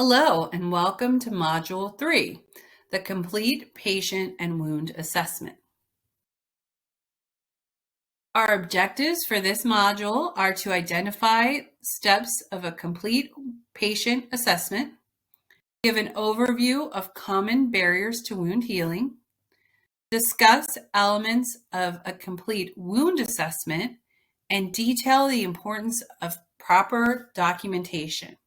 Hello, and welcome to Module 3, the Complete Patient and Wound Assessment. Our objectives for this module are to identify steps of a complete patient assessment, give an overview of common barriers to wound healing, discuss elements of a complete wound assessment, and detail the importance of proper documentation.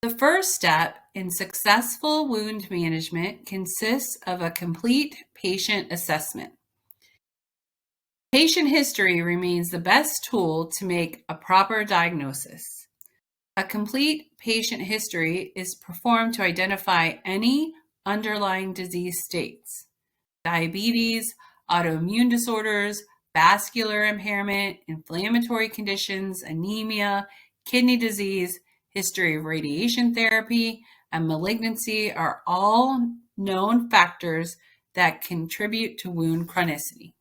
The first step in successful wound management consists of a complete patient assessment. Patient history remains the best tool to make a proper diagnosis. A complete patient history is performed to identify any underlying disease states: diabetes, autoimmune disorders, vascular impairment, inflammatory conditions, anemia, kidney disease, history of radiation therapy, and malignancy are all known factors that contribute to wound chronicity.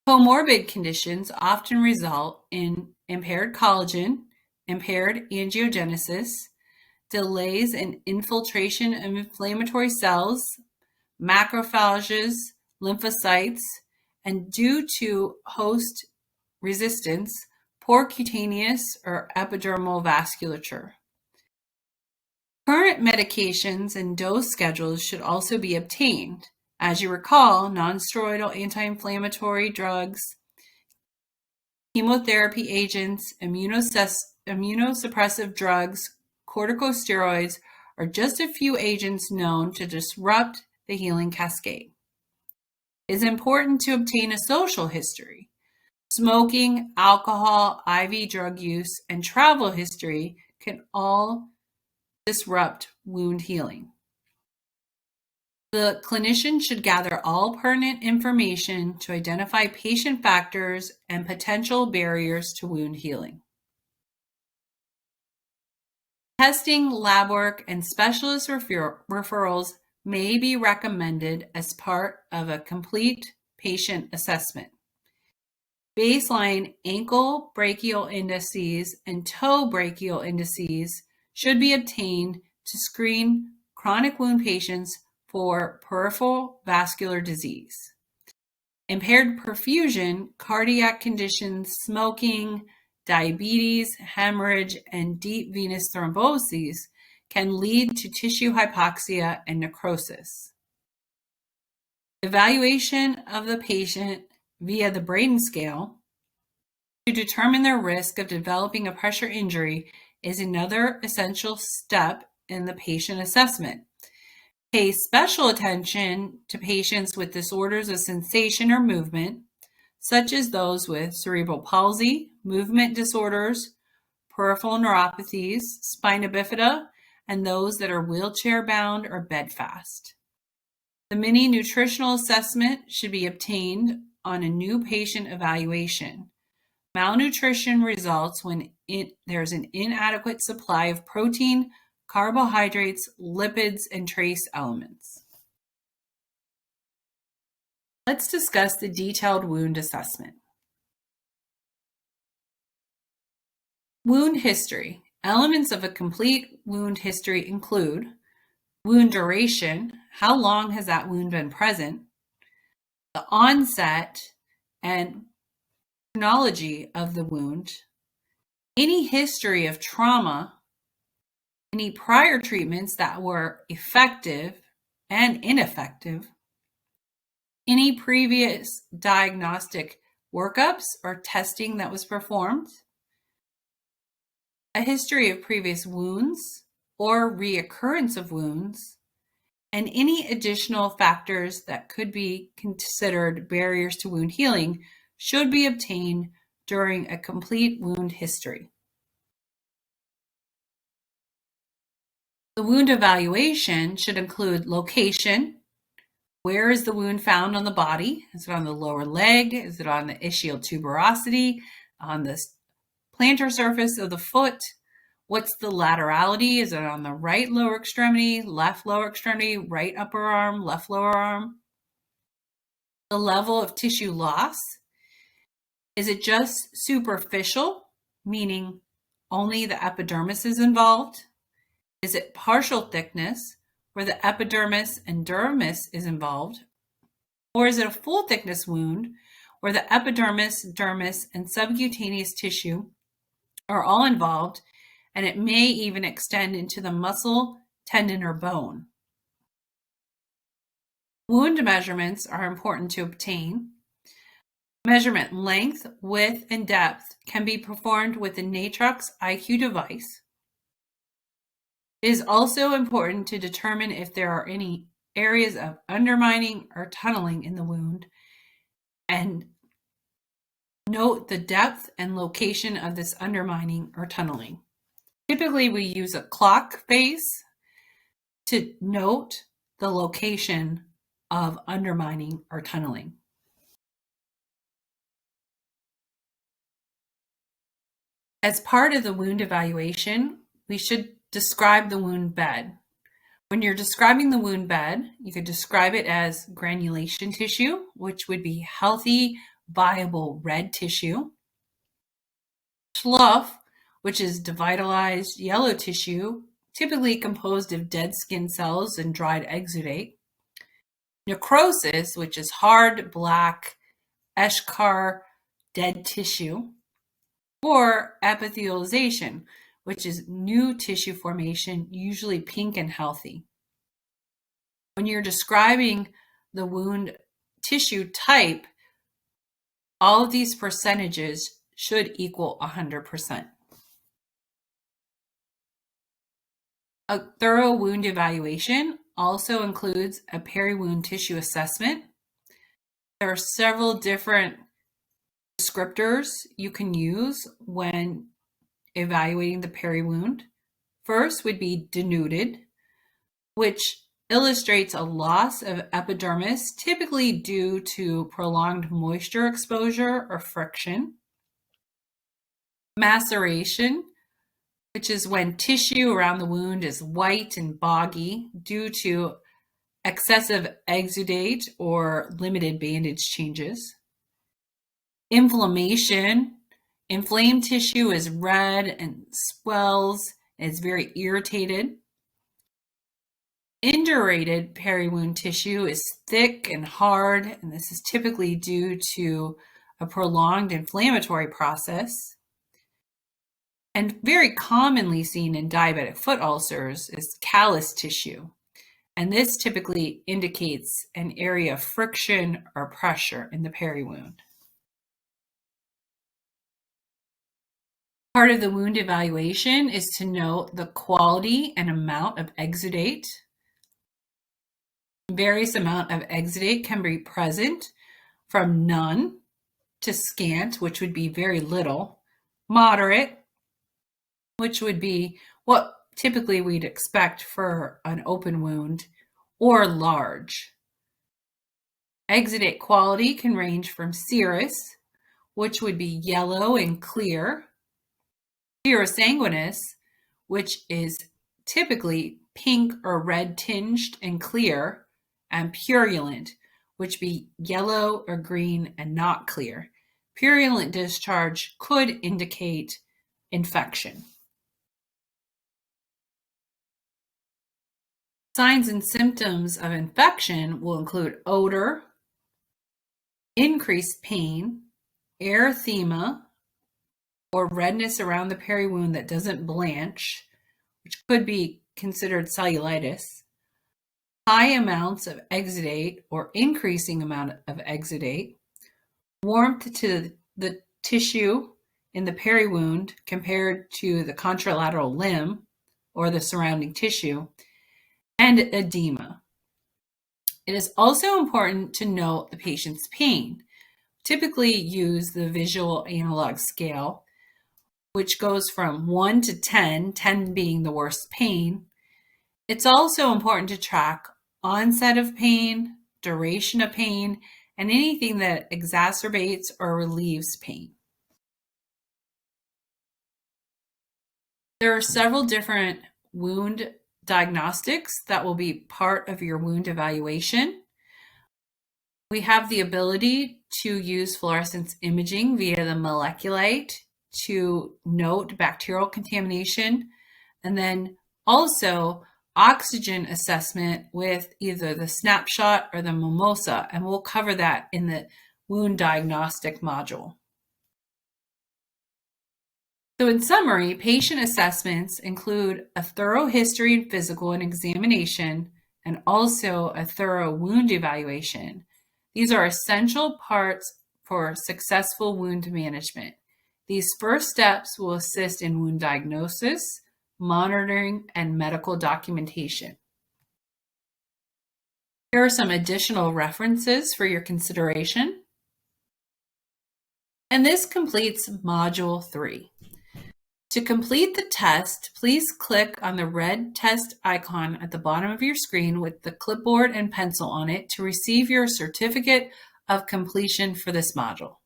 Comorbid conditions often result in impaired collagen, impaired angiogenesis, delays in infiltration of inflammatory cells, macrophages, lymphocytes, and due to host resistance, poor cutaneous or epidermal vasculature. Current medications and dose schedules should also be obtained. As you recall, nonsteroidal anti-inflammatory drugs, chemotherapy agents, immunosuppressive drugs, corticosteroids are just a few agents known to disrupt the healing cascade. It is important to obtain a social history. Smoking, alcohol, IV drug use, and travel history can all disrupt wound healing. The clinician should gather all pertinent information to identify patient factors and potential barriers to wound healing. Testing, lab work, and specialist referrals may be recommended as part of a complete patient assessment. Baseline ankle brachial indices and toe brachial indices should be obtained to screen chronic wound patients for peripheral vascular disease. Impaired perfusion, cardiac conditions, smoking, diabetes, hemorrhage, and deep venous thrombosis can lead to tissue hypoxia and necrosis. Evaluation of the patient via the Braden scale to determine their risk of developing a pressure injury is another essential step in the patient assessment. Pay special attention to patients with disorders of sensation or movement, such as those with cerebral palsy, movement disorders, peripheral neuropathies, spina bifida, and those that are wheelchair-bound or bedfast. The mini nutritional assessment should be obtained on a new patient evaluation. Malnutrition results when there's an inadequate supply of protein, carbohydrates, lipids, and trace elements. Let's discuss the detailed wound assessment. Wound history. Elements of a complete wound history include wound duration, how long has that wound been present, the onset and chronology of the wound, any history of trauma, any prior treatments that were effective and ineffective, any previous diagnostic workups or testing that was performed, a history of previous wounds or reoccurrence of wounds, and any additional factors that could be considered barriers to wound healing should be obtained during a complete wound history. The wound evaluation should include location. Where is the wound found on the body? Is it on the lower leg? Is it on the ischial tuberosity? On the plantar surface of the foot? What's the laterality? Is it on the right lower extremity, left lower extremity, right upper arm, left lower arm? The level of tissue loss. Is it just superficial meaning only the epidermis is involved? Is it partial thickness, where the epidermis and dermis is involved? Or is it a full thickness wound, where the epidermis, dermis, and subcutaneous tissue are all involved, and it may even extend into the muscle, tendon, or bone? Wound measurements are important to obtain. Measurement length, width, and depth can be performed with the NATROX IQ device. It is also important to determine if there are any areas of undermining or tunneling in the wound, and note the depth and location of this undermining or tunneling. Typically, we use a clock face to note the location of undermining or tunneling. As part of the wound evaluation, we should describe the wound bed. When you're describing the wound bed, you could describe it as granulation tissue, which would be healthy, viable red tissue. Slough, which is devitalized yellow tissue, typically composed of dead skin cells and dried exudate. Necrosis, which is hard, black, eschar, dead tissue. Or epithelialization, which is new tissue formation, usually pink and healthy. When you're describing the wound tissue type, all of these percentages should equal 100%. A thorough wound evaluation also includes a peri-wound tissue assessment. There are several different descriptors you can use when evaluating the peri-wound. First would be denuded, which illustrates a loss of epidermis, typically due to prolonged moisture exposure or friction. Maceration, which is when tissue around the wound is white and boggy due to excessive exudate or limited bandage changes. Inflammation, inflamed tissue is red and swells and is very irritated. Indurated peri-wound tissue is thick and hard, and this is typically due to a prolonged inflammatory process. And very commonly seen in diabetic foot ulcers is callus tissue, and this typically indicates an area of friction or pressure in the peri-wound. Part of the wound evaluation is to note the quality and amount of exudate. Various amount of exudate can be present from none to scant, which would be very little, moderate, which would be what typically we'd expect for an open wound, or large. Exudate quality can range from serous, which would be yellow and clear, serosanguinous, which is typically pink or red tinged and clear, and purulent, which be yellow or green and not clear. Purulent discharge could indicate infection. Signs and symptoms of infection will include odor, increased pain, erythema, or redness around the peri-wound that doesn't blanch, which could be considered cellulitis, high amounts of exudate or increasing amount of exudate, warmth to the tissue in the peri-wound compared to the contralateral limb or the surrounding tissue, and edema. It is also important to note the patient's pain. Typically use the visual analog scale, which goes from 1 to 10, 10 being the worst pain. It's also important to track onset of pain, duration of pain, and anything that exacerbates or relieves pain. There are several different wound diagnostics that will be part of your wound evaluation. We have the ability to use fluorescence imaging via the MolecuLight to note bacterial contamination, and then also oxygen assessment with either the snapshot or the mimosa, and we'll cover that in the wound diagnostic module. So in summary, patient assessments include a thorough history and physical and examination, and also a thorough wound evaluation. These are essential parts for successful wound management. These first steps will assist in wound diagnosis, monitoring, and medical documentation. Here are some additional references for your consideration. And this completes Module 3. To complete the test, please click on the red test icon at the bottom of your screen with the clipboard and pencil on it to receive your certificate of completion for this module.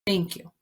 Thank you.